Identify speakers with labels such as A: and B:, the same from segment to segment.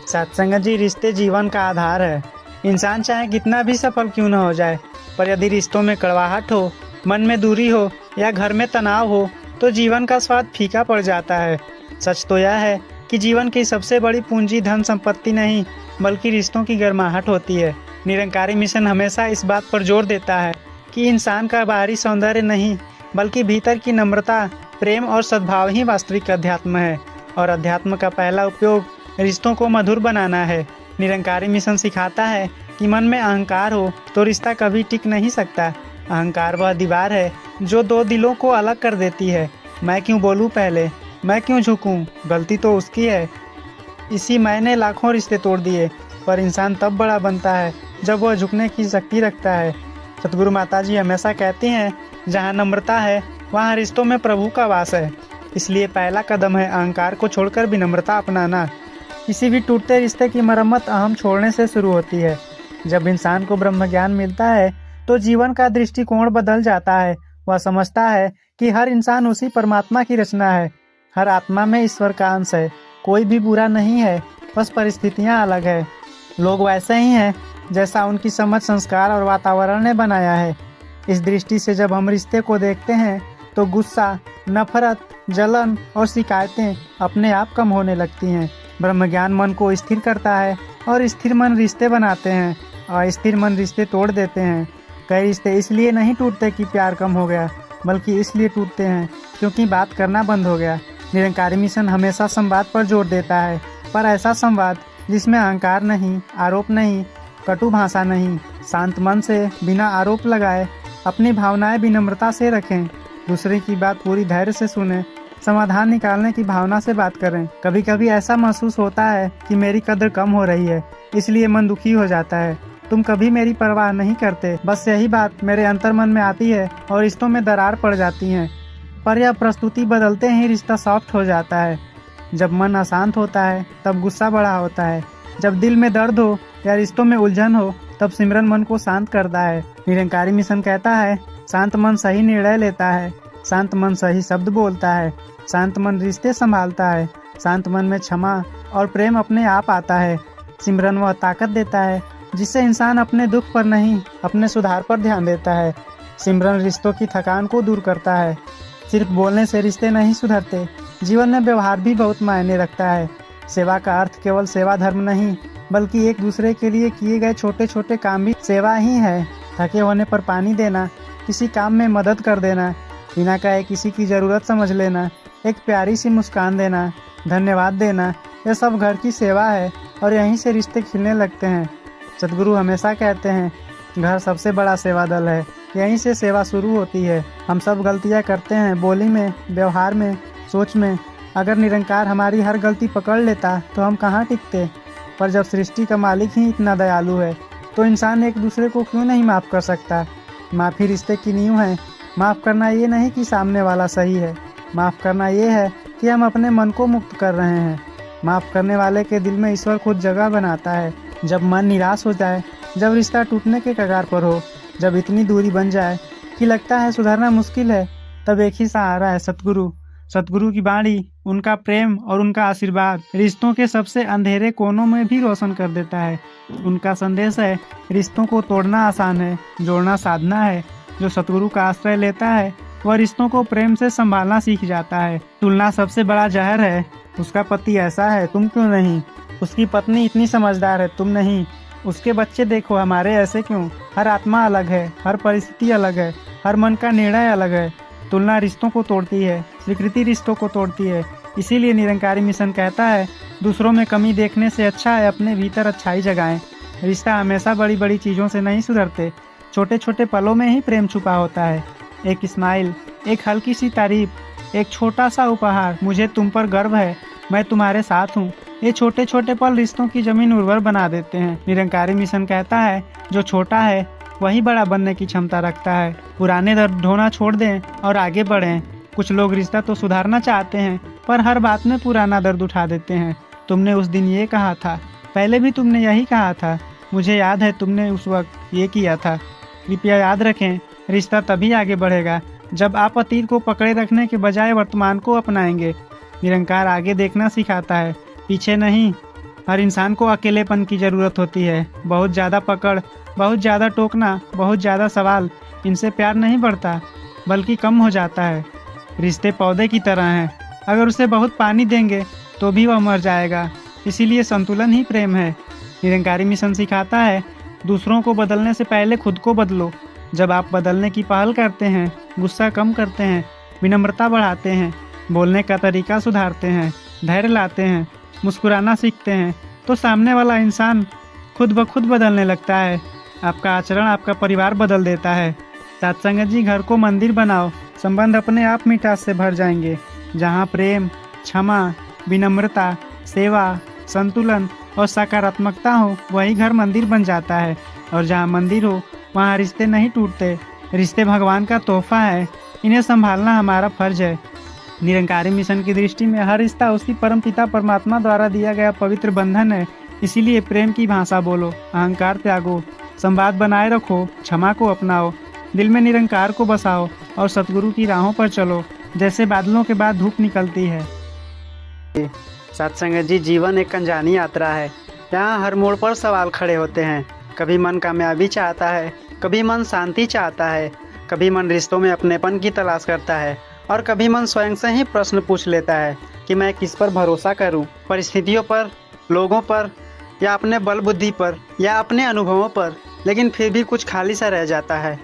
A: सत्संग जी, रिश्ते जीवन का आधार है। इंसान चाहे कितना भी सफल क्यों न हो जाए, पर यदि रिश्तों में कड़वाहट हो, मन में दूरी हो या घर में तनाव हो तो जीवन का स्वाद फीका पड़ जाता है। सच तो यह है कि जीवन की सबसे बड़ी पूंजी धन संपत्ति नहीं, बल्कि रिश्तों की गर्माहट होती है। निरंकारी मिशन हमेशा इस बात पर जोर देता है कि इंसान का बाहरी सौंदर्य नहीं, बल्कि भीतर की नम्रता, प्रेम और सद्भाव ही वास्तविक अध्यात्म है। और अध्यात्म का पहला उपयोग रिश्तों को मधुर बनाना है। निरंकारी मिशन सिखाता है कि मन में अहंकार हो तो रिश्ता कभी टिक नहीं सकता। अहंकार वह दीवार है जो दो दिलों को अलग कर देती है। मैं क्यों बोलूं पहले, मैं क्यों झुकूं, गलती तो उसकी है। इसी मैंने लाखों रिश्ते तोड़ दिए, पर इंसान तब बड़ा बनता है जब वह झुकने की शक्ति रखता है। सतगुरु माता जी हमेशा कहती हैं, जहाँ नम्रता है वहाँ रिश्तों में प्रभु का वास है। इसलिए पहला कदम है अहंकार को छोड़कर विनम्रता अपनाना। किसी भी टूटते रिश्ते की मरम्मत अहम छोड़ने से शुरू होती है। जब इंसान को ब्रह्म ज्ञान मिलता है तो जीवन का दृष्टिकोण बदल जाता है। वह समझता है कि हर इंसान उसी परमात्मा की रचना है। हर आत्मा में ईश्वर का अंश है। कोई भी बुरा नहीं है, बस परिस्थितियाँ अलग है। लोग वैसे ही हैं जैसा उनकी समझ, संस्कार और वातावरण ने बनाया है। इस दृष्टि से जब हम रिश्ते को देखते हैं तो गुस्सा, नफरत, जलन और शिकायतें अपने आप कम होने लगती हैं। ब्रह्म ज्ञान मन को स्थिर करता है और स्थिर मन रिश्ते बनाते हैं और स्थिर मन रिश्ते तोड़ देते हैं। कई रिश्ते इसलिए नहीं टूटते कि प्यार कम हो गया, बल्कि इसलिए टूटते हैं क्योंकि बात करना बंद हो गया। निरंकारी मिशन हमेशा संवाद पर जोर देता है, पर ऐसा संवाद जिसमें अहंकार नहीं, आरोप नहीं, कटु भाषा नहीं। शांत मन से बिना आरोप लगाए अपनी भावनाएं विनम्रता से रखें। दूसरे की बात पूरी धैर्य से सुने, समाधान निकालने की भावना से बात करें। कभी कभी ऐसा महसूस होता है कि मेरी कदर कम हो रही है, इसलिए मन दुखी हो जाता है। तुम कभी मेरी परवाह नहीं करते, बस यही बात मेरे अंतर मन में आती है और रिश्तों में दरार पड़ जाती है। पर यह प्रस्तुति बदलते ही रिश्ता सॉफ्ट हो जाता है। जब मन अशांत होता है तब गुस्सा बड़ा होता है। जब दिल में दर्द हो या रिश्तों में उलझन हो तब सिमरन मन को शांत करता है। निरंकारी मिशन कहता है, शांत मन सही निर्णय लेता है, शांत मन सही शब्द बोलता है, शांत मन रिश्ते संभालता है, शांत मन में क्षमा और प्रेम अपने आप आता है। सिमरन वह ताकत देता है जिससे इंसान अपने दुख पर नहीं, अपने सुधार पर ध्यान देता है। सिमरन रिश्तों की थकान को दूर करता है। सिर्फ बोलने से रिश्ते नहीं सुधरते, जीवन में व्यवहार भी बहुत मायने रखता है। सेवा का अर्थ केवल सेवा धर्म नहीं, बल्कि एक दूसरे के लिए किए गए छोटे छोटे काम भी सेवा ही है। थके होने पर पानी देना, किसी काम में मदद कर देना, बिना कहे किसी की ज़रूरत समझ लेना, एक प्यारी सी मुस्कान देना, धन्यवाद देना, यह सब घर की सेवा है और यहीं से रिश्ते खिलने लगते हैं। सतगुरु हमेशा कहते हैं, घर सबसे बड़ा सेवा दल है, यहीं से सेवा शुरू होती है। हम सब गलतियाँ करते हैं, बोली में, व्यवहार में, सोच में। अगर निरंकार हमारी हर गलती पकड़ लेता तो हम कहाँ टिकते। पर जब सृष्टि का मालिक ही इतना दयालु है तो इंसान एक दूसरे को क्यों नहीं माफ़ कर सकता। माफ़ी रिश्ते की नींव है। माफ़ करना ये नहीं कि सामने वाला सही है, माफ़ करना ये है कि हम अपने मन को मुक्त कर रहे हैं। माफ़ करने वाले के दिल में ईश्वर खुद जगह बनाता है। जब मन निराश हो जाए, जब रिश्ता टूटने के कगार पर हो, जब इतनी दूरी बन जाए कि लगता है सुधरना मुश्किल है, तब एक ही सहारा है, सतगुरु। सतगुरु की वाणी, उनका प्रेम और उनका आशीर्वाद रिश्तों के सबसे अंधेरे कोनों में भी रोशन कर देता है। उनका संदेश है, रिश्तों को तोड़ना आसान है, जोड़ना साधना है। जो सतगुरु का आश्रय लेता है वह रिश्तों को प्रेम से संभालना सीख जाता है। तुलना सबसे बड़ा जहर है। उसका पति ऐसा है, तुम क्यों नहीं। उसकी पत्नी इतनी समझदार है, तुम नहीं। उसके बच्चे देखो, हमारे ऐसे क्यों। हर आत्मा अलग है, हर परिस्थिति अलग है, हर मन का निर्णय अलग है। तुलना रिश्तों को तोड़ती है, स्वीकृति रिश्तों को तोड़ती है। इसीलिए निरंकारी मिशन कहता है, दूसरों में कमी देखने से अच्छा है अपने भीतर अच्छाई जगाएं। रिश्ता हमेशा बड़ी बड़ी चीज़ों से नहीं सुधरते, छोटे छोटे पलों में ही प्रेम छुपा होता है। एक स्माइल, एक हल्की सी तारीफ, एक छोटा सा उपहार, मुझे तुम पर गर्व है, मैं तुम्हारे साथ हूँ। ये छोटे छोटे पल रिश्तों की जमीन उर्वर बना देते हैं। निरंकारी मिशन कहता है, जो छोटा है वही बड़ा बनने की क्षमता रखता है। पुराने दर्द ढोना छोड़ दें और आगे बढ़ें। कुछ लोग रिश्ता तो सुधारना चाहते हैं, पर हर बात में पुराना दर्द उठा देते हैं। तुमने उस दिन ये कहा था, पहले भी तुमने यही कहा था, मुझे याद है तुमने उस वक्त ये किया था। कृपया याद रखें, रिश्ता तभी आगे बढ़ेगा जब आप अतीत को पकड़े रखने के बजाय वर्तमान को अपनाएंगे। निरंकार आगे देखना सिखाता है, पीछे नहीं। हर इंसान को अकेलेपन की ज़रूरत होती है। बहुत ज़्यादा पकड़, बहुत ज़्यादा टोकना, बहुत ज़्यादा सवाल, इनसे प्यार नहीं बढ़ता बल्कि कम हो जाता है। रिश्ते पौधे की तरह हैं, अगर उसे बहुत पानी देंगे तो भी वह मर जाएगा। इसीलिए संतुलन ही प्रेम है। निरंकारी मिशन सिखाता है, दूसरों को बदलने से पहले खुद को बदलो। जब आप बदलने की पहल करते हैं, गुस्सा कम करते हैं, विनम्रता बढ़ाते हैं, बोलने का तरीका सुधारते हैं, धैर्य लाते हैं, मुस्कुराना सीखते हैं, तो सामने वाला इंसान खुद ब खुद बदलने लगता है। आपका आचरण आपका परिवार बदल देता है। सत्संग जी, घर को मंदिर बनाओ, संबंध अपने आप मिठास से भर जाएंगे। जहाँ प्रेम, क्षमा, विनम्रता, सेवा, संतुलन और सकारात्मकता हो, वही घर मंदिर बन जाता है। और जहाँ मंदिर हो, वहाँ रिश्ते नहीं टूटते। रिश्ते भगवान का तोहफा है, इन्हें संभालना हमारा फर्ज है। निरंकारी मिशन की दृष्टि में हर रिश्ता उसी परमपिता परमात्मा द्वारा दिया गया पवित्र बंधन है। इसीलिए प्रेम की भाषा बोलो, अहंकार त्यागो, संवाद बनाए रखो, क्षमा को अपनाओ, दिल में निरंकार को बसाओ और सतगुरु की राहों पर चलो, जैसे बादलों के बाद धूप निकलती है। सत्संग जी, जीवन एक अनजानी यात्रा है। यहाँ हर मोड़ पर सवाल खड़े होते हैं। कभी मन कामयाबी चाहता है, कभी मन शांति चाहता है, कभी मन रिश्तों में अपनेपन की तलाश करता है और कभी मन स्वयं से ही प्रश्न पूछ लेता है कि मैं किस पर भरोसा करूं, परिस्थितियों पर, लोगों पर, या अपने बल बुद्धि पर, या अपने अनुभवों पर। लेकिन फिर भी कुछ खाली सा रह जाता है।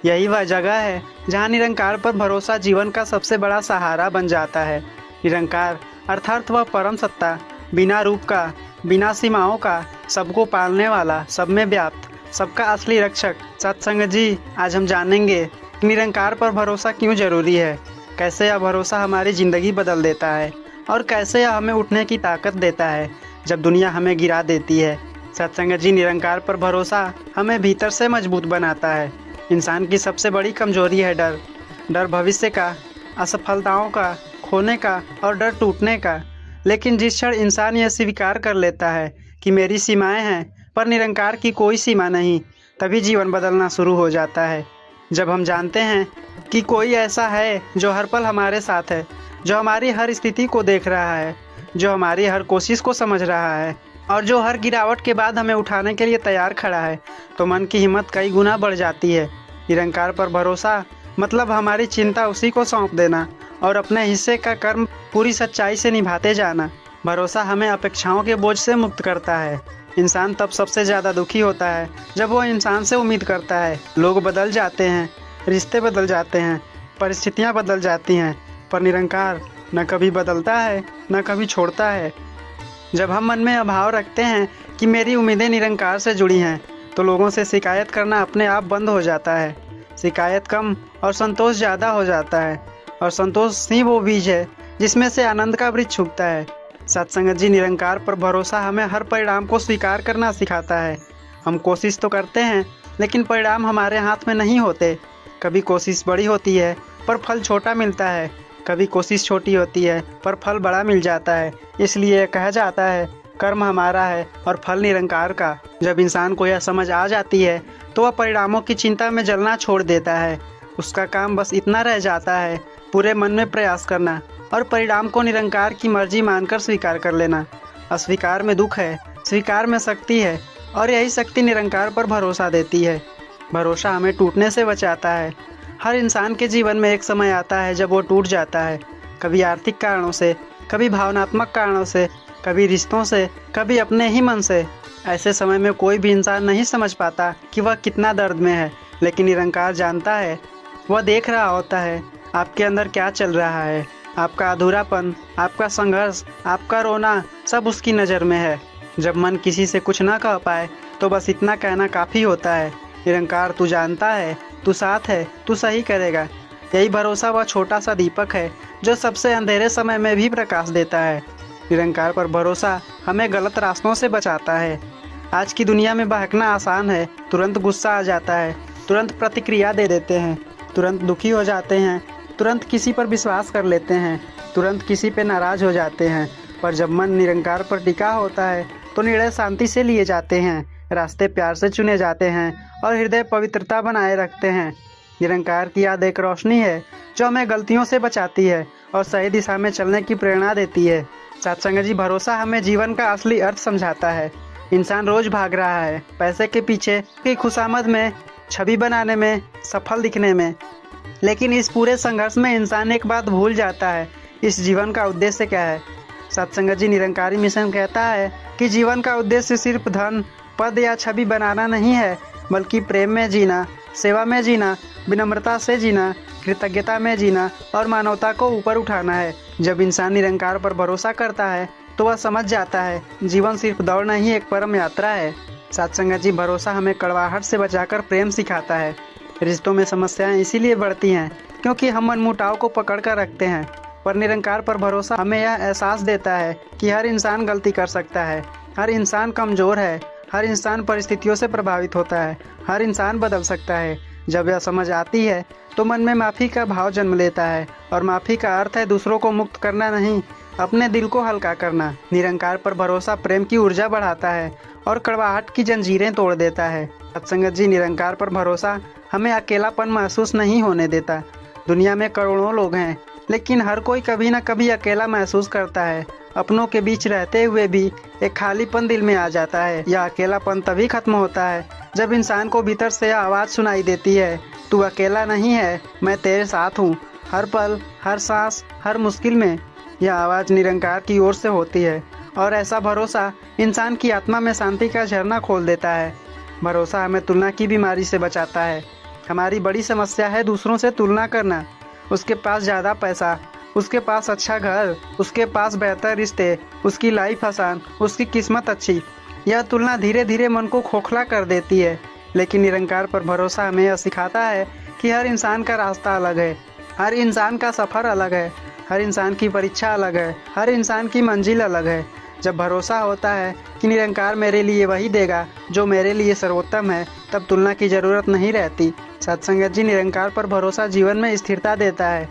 A: यही वह जगह है जहाँ निरंकार पर भरोसा जीवन का सबसे बड़ा सहारा बन जाता है। निरंकार अर्थात वह परम सत्ता, बिना रूप का, बिना सीमाओं का, सबको पालने वाला, सब में व्याप्त, सबका असली रक्षक। सत्संग जी, आज हम जानेंगे कि निरंकार पर भरोसा क्यों जरूरी है, कैसे यह भरोसा हमारी ज़िंदगी बदल देता है और कैसे यह हमें उठने की ताकत देता है जब दुनिया हमें गिरा देती है। सत्संग जी, निरंकार पर भरोसा हमें भीतर से मजबूत बनाता है। इंसान की सबसे बड़ी कमजोरी है डर। डर भविष्य का, असफलताओं का, खोने का और डर टूटने का। लेकिन जिस क्षण इंसान यह स्वीकार कर लेता है कि मेरी सीमाएं हैं पर निरंकार की कोई सीमा नहीं, तभी जीवन बदलना शुरू हो जाता है। जब हम जानते हैं कि कोई ऐसा है जो हर पल हमारे साथ है, जो हमारी हर स्थिति को देख रहा है, जो हमारी हर कोशिश को समझ रहा है और जो हर गिरावट के बाद हमें उठाने के लिए तैयार खड़ा है, तो मन की हिम्मत कई गुना बढ़ जाती है। निरंकार पर भरोसा मतलब हमारी चिंता उसी को सौंप देना और अपने हिस्से का कर्म पूरी सच्चाई से निभाते जाना। भरोसा हमें अपेक्षाओं के बोझ से मुक्त करता है। इंसान तब सबसे ज़्यादा दुखी होता है जब वो इंसान से उम्मीद करता है। लोग बदल जाते हैं, रिश्ते बदल जाते हैं, परिस्थितियाँ बदल जाती हैं, पर निरंकार न कभी बदलता है न कभी छोड़ता है। जब हम मन में अभाव रखते हैं कि मेरी उम्मीदें निरंकार से जुड़ी हैं, तो लोगों से शिकायत करना अपने आप बंद हो जाता है। शिकायत कम और संतोष ज़्यादा हो जाता है, और संतोष ही वो बीज है जिसमें से आनंद का वृक्ष उगता है। सत्संग जी, निरंकार पर भरोसा हमें हर परिणाम को स्वीकार करना सिखाता है। हम कोशिश तो करते हैं, लेकिन परिणाम हमारे हाथ में नहीं होते। कभी कोशिश बड़ी होती है पर फल छोटा मिलता है, कभी कोशिश छोटी होती है पर फल बड़ा मिल जाता है। इसलिए कहा जाता है, कर्म हमारा है और फल निरंकार का। जब इंसान को यह समझ आ जाती है तो वह परिणामों की चिंता में जलना छोड़ देता है। उसका काम बस इतना रह जाता है, पूरे मन में प्रयास करना और परिणाम को निरंकार की मर्जी मानकर स्वीकार कर लेना। अस्वीकार में दुख है, स्वीकार में शक्ति है, और यही शक्ति निरंकार पर भरोसा देती है। भरोसा हमें टूटने से बचाता है। हर इंसान के जीवन में एक समय आता है जब वो टूट जाता है, कभी आर्थिक कारणों से, कभी भावनात्मक कारणों से, कभी रिश्तों से, कभी अपने ही मन से। ऐसे समय में कोई भी इंसान नहीं समझ पाता कि वह कितना दर्द में है, लेकिन निरंकार जानता है। वह देख रहा होता है आपके अंदर क्या चल रहा है। आपका अधूरापन, आपका संघर्ष, आपका रोना, सब उसकी नज़र में है। जब मन किसी से कुछ ना कह पाए तो बस इतना कहना काफ़ी होता है, निरंकार तू जानता है, तू साथ है, तू सही करेगा। यही भरोसा वह छोटा सा दीपक है जो सबसे अंधेरे समय में भी प्रकाश देता है। निरंकार पर भरोसा हमें गलत रास्तों से बचाता है। आज की दुनिया में बहकना आसान है, तुरंत गुस्सा आ जाता है, तुरंत प्रतिक्रिया दे देते हैं, तुरंत दुखी हो जाते हैं, तुरंत किसी पर विश्वास कर लेते हैं, तुरंत किसी पे नाराज़ हो जाते हैं। पर जब मन निरंकार पर टिका होता है तो निर्णय शांति से लिए जाते हैं, रास्ते प्यार से चुने जाते हैं और हृदय पवित्रता बनाए रखते हैं। निरंकार की याद एक रोशनी है जो हमें गलतियों से बचाती है और सही दिशा में चलने की प्रेरणा देती है। सत्संग जी, भरोसा हमें जीवन का असली अर्थ समझाता है। इंसान रोज भाग रहा है पैसे के पीछे, की खुशामद में, छवि बनाने में, सफल दिखने में। लेकिन इस पूरे संघर्ष में इंसान एक बात भूल जाता है, इस जीवन का उद्देश्य क्या है। सत्संग जी, निरंकारी मिशन कहता है कि जीवन का उद्देश्य सिर्फ धन, पद या छवि बनाना नहीं है, बल्कि प्रेम में जीना, सेवा में जीना, विनम्रता से जीना, कृतज्ञता में जीना और मानवता को ऊपर उठाना है। जब इंसान निरंकार पर भरोसा करता है तो वह समझ जाता है जीवन सिर्फ दौड़ नहीं, एक परम यात्रा है। सत्संग जी, भरोसा हमें कड़वाहट से बचाकर प्रेम सिखाता है। रिश्तों में समस्याएं इसीलिए बढ़ती हैं क्योंकि हम मनमुटाव को पकड़ कर रखते हैं, पर निरंकार पर भरोसा हमें यह एहसास देता है कि हर इंसान गलती कर सकता है, हर इंसान कमज़ोर है, हर इंसान परिस्थितियों से प्रभावित होता है, हर इंसान बदल सकता है। जब यह समझ आती है तो मन में माफ़ी का भाव जन्म लेता है, और माफ़ी का अर्थ है दूसरों को मुक्त करना नहीं, अपने दिल को हल्का करना। निरंकार पर भरोसा प्रेम की ऊर्जा बढ़ाता है और कड़वाहट की जंजीरें तोड़ देता है। सत्संगत जी, निरंकार पर भरोसा हमें अकेलापन महसूस नहीं होने देता। दुनिया में करोड़ों लोग हैं, लेकिन हर कोई कभी न कभी अकेला महसूस करता है। अपनों के बीच रहते हुए भी एक खालीपन दिल में आ जाता है। यह अकेलापन तभी खत्म होता है जब इंसान को भीतर से यह आवाज़ सुनाई देती है, तू अकेला नहीं है, मैं तेरे साथ हूँ, हर पल, हर सांस, हर मुश्किल में। यह आवाज़ निरंकार की ओर से होती है, और ऐसा भरोसा इंसान की आत्मा में शांति का झरना खोल देता है। भरोसा हमें तुलना की बीमारी से बचाता है। हमारी बड़ी समस्या है दूसरों से तुलना करना। उसके पास ज़्यादा पैसा, उसके पास अच्छा घर, उसके पास बेहतर रिश्ते, उसकी लाइफ आसान, उसकी किस्मत अच्छी। यह तुलना धीरे धीरे मन को खोखला कर देती है। लेकिन निरंकार पर भरोसा हमें यह सिखाता है कि हर इंसान का रास्ता अलग है, हर इंसान का सफ़र अलग है, हर इंसान की परीक्षा अलग है, हर इंसान की मंजिल अलग है। जब भरोसा होता है कि निरंकार मेरे लिए वही देगा जो मेरे लिए सर्वोत्तम है, तब तुलना की ज़रूरत नहीं रहती। सत्संगत जी, निरंकार पर भरोसा जीवन में स्थिरता देता है।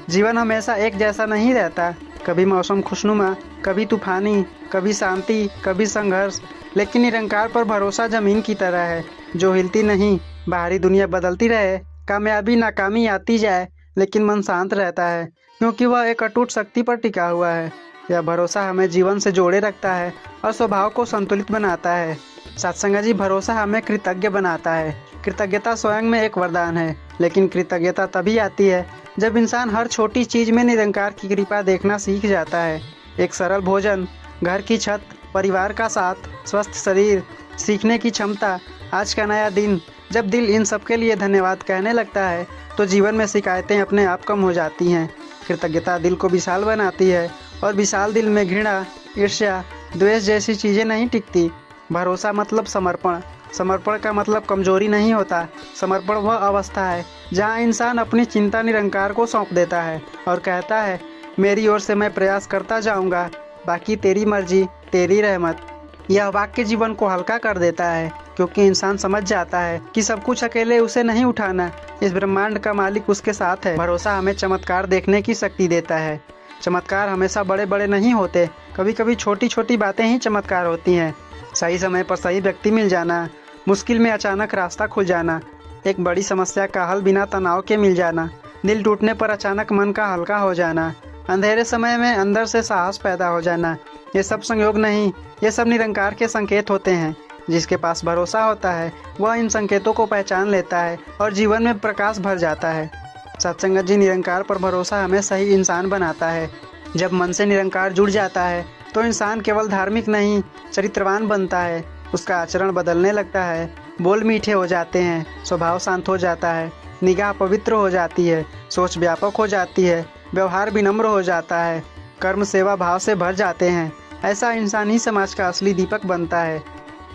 A: जीवन हमेशा एक जैसा नहीं रहता, कभी मौसम खुशनुमा, कभी तूफानी, कभी शांति, कभी संघर्ष। लेकिन निरंकार पर भरोसा जमीन की तरह है जो हिलती नहीं। बाहरी दुनिया बदलती रहे, कामयाबी नाकामी आती जाए, लेकिन मन शांत रहता है क्योंकि वह एक अटूट शक्ति पर टिका हुआ है। यह भरोसा हमें जीवन से जोड़े रखता है और स्वभाव को संतुलित बनाता है। सत्संग जी, भरोसा हमें कृतज्ञ बनाता है। कृतज्ञता स्वयं में एक वरदान है, लेकिन कृतज्ञता तभी आती है जब इंसान हर छोटी चीज़ में निरंकार की कृपा देखना सीख जाता है। एक सरल भोजन, घर की छत, परिवार का साथ, स्वस्थ शरीर, सीखने की क्षमता, आज का नया दिन। जब दिल इन सब के लिए धन्यवाद कहने लगता है तो जीवन में शिकायतें अपने आप कम हो जाती हैं। कृतज्ञता दिल को विशाल बनाती है, और विशाल दिल में घृणा, ईर्ष्या, द्वेष जैसी चीज़ें नहीं टिकती। भरोसा मतलब समर्पण। समर्पण का मतलब कमजोरी नहीं होता। समर्पण वह अवस्था है जहाँ इंसान अपनी चिंता निरंकार को सौंप देता है और कहता है, मेरी ओर से मैं प्रयास करता जाऊँगा, बाकी तेरी मर्जी, तेरी रहमत। यह वाक्य जीवन को हल्का कर देता है क्योंकि इंसान समझ जाता है कि सब कुछ अकेले उसे नहीं उठाना, इस ब्रह्मांड का मालिक उसके साथ है। भरोसा हमें चमत्कार देखने की शक्ति देता है। चमत्कार हमेशा बड़े बड़े नहीं होते, कभी कभी छोटी छोटी बातें ही चमत्कार होती हैं। सही समय पर सही व्यक्ति मिल जाना, मुश्किल में अचानक रास्ता खुल जाना, एक बड़ी समस्या का हल बिना तनाव के मिल जाना, दिल टूटने पर अचानक मन का हल्का हो जाना, अंधेरे समय में अंदर से साहस पैदा हो जाना। ये सब संयोग नहीं, ये सब निरंकार के संकेत होते हैं। जिसके पास भरोसा होता है वह इन संकेतों को पहचान लेता है और जीवन में प्रकाश भर जाता है। सत्संगत जी, निरंकार पर भरोसा हमें सही इंसान बनाता है। जब मन से निरंकार जुड़ जाता है तो इंसान केवल धार्मिक नहीं, चरित्रवान बनता है। उसका आचरण बदलने लगता है, बोल मीठे हो जाते हैं, स्वभाव शांत हो जाता है, निगाह पवित्र हो जाती है, सोच व्यापक हो जाती है, व्यवहार विनम्र हो जाता है, कर्म सेवा भाव से भर जाते हैं। ऐसा इंसान ही समाज का असली दीपक बनता है।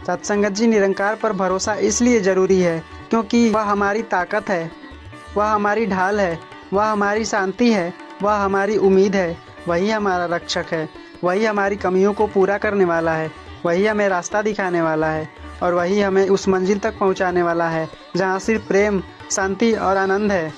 A: सत्संगत जी, निरंकार पर भरोसा इसलिए ज़रूरी है क्योंकि वह हमारी ताकत है, वह हमारी ढाल है, वह हमारी शांति है, वह हमारी उम्मीद है। वही हमारा रक्षक है, वही हमारी कमियों को पूरा करने वाला है, वही हमें रास्ता दिखाने वाला है, और वही हमें उस मंजिल तक पहुंचाने वाला है जहां सिर्फ प्रेम, शांति और आनंद है।